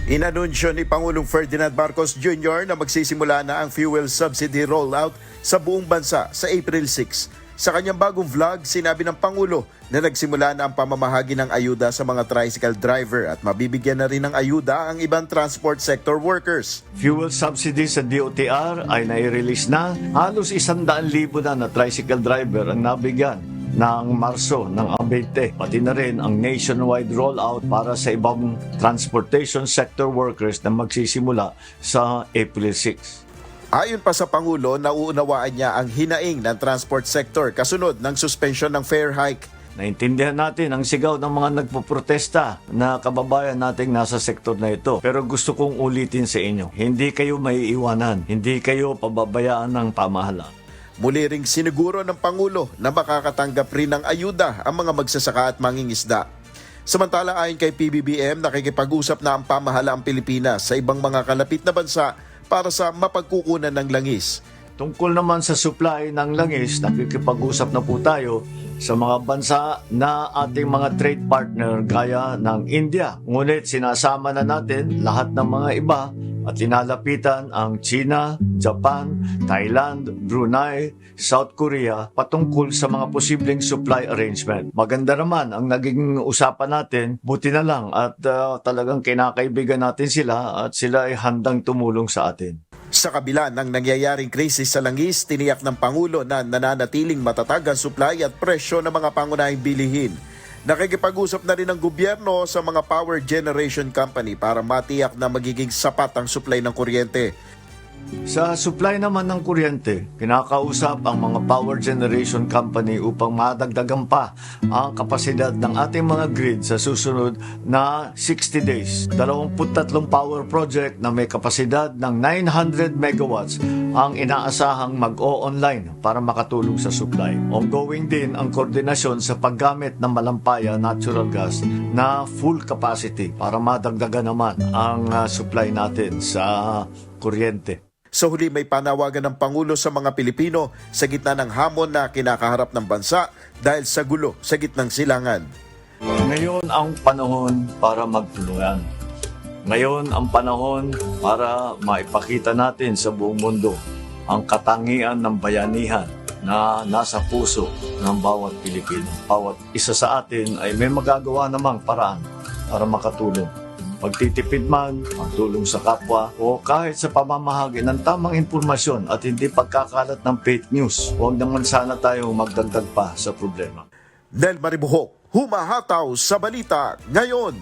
Inanunsyo ni Pangulong Ferdinand Marcos Jr. na magsisimula na ang fuel subsidy rollout sa buong bansa sa April 6. Sa kanyang bagong vlog, sinabi ng Pangulo na nagsimula na ang pamamahagi ng ayuda sa mga tricycle driver at mabibigyan na rin ng ayuda ang ibang transport sector workers. Fuel subsidy sa DOTR ay nai-release na. Halos 100,000 na tricycle driver ang nabigyan ng Marso ng 20, pati na rin ang nationwide rollout para sa ibang transportation sector workers na magsisimula sa April 6. Ayon pa sa Pangulo, nauunawaan niya ang hinaing ng transport sector kasunod ng suspensyon ng fare hike. Naintindihan natin ang sigaw ng mga nagpoprotesta na kababayan nating nasa sektor na ito. Pero gusto kong ulitin sa inyo, hindi kayo maiiwanan, hindi kayo pababayaan ng pamahalaan. Muli ring siniguro ng Pangulo na makakatanggap rin ng ayuda ang mga magsasaka at mangingisda. Samantala ayon kay PBBM, nakikipag-usap na ang pamahalaang Pilipinas sa ibang mga kalapit na bansa para sa mapagkukunan ng langis. Tungkol naman sa supply ng langis, nakikipag-usap na po tayo sa mga bansa na ating mga trade partner gaya ng India. Ngunit sinasama na natin lahat ng mga iba at inalapitan ang China, Japan, Thailand, Brunei, South Korea patungkol sa mga posibleng supply arrangement. Maganda naman ang naging usapan natin, buti na lang at talagang kinakaibigan natin sila at sila ay handang tumulong sa atin. Sa kabila ng nangyayaring krisis sa langis, tiniyak ng Pangulo na nananatiling matatag ang supply at presyo ng mga pangunahing bilihin. Nakikipag-usap na rin ang gobyerno sa mga power generation company para matiyak na magiging sapat ang supply ng kuryente. Sa supply naman ng kuryente, kinakausap ang mga power generation company upang madagdagan pa ang kapasidad ng ating mga grid sa susunod na 60 days. 23 power project na may kapasidad ng 900 megawatts ang inaasahang mag-o-online para makatulong sa supply. Ongoing din ang koordinasyon sa paggamit ng malampaya natural gas na full capacity para madagdagan naman ang supply natin sa kuryente. Sa huli, may panawagan ng Pangulo sa mga Pilipino sa gitna ng hamon na kinakaharap ng bansa dahil sa gulo sa gitnang silangan. Ngayon ang panahon para magtulungan. Ngayon ang panahon para maipakita natin sa buong mundo ang katangian ng bayanihan na nasa puso ng bawat Pilipino. Bawat isa sa atin ay may magagawa namang paraan para makatulong. Pagtitipid man, pagtulong sa kapwa, o kahit sa pamamahagi ng tamang impormasyon at hindi pagkakalat ng fake news, huwag naman sana tayong magdagdag pa sa problema. Del Maribuhok, humahataw sa balita ngayon.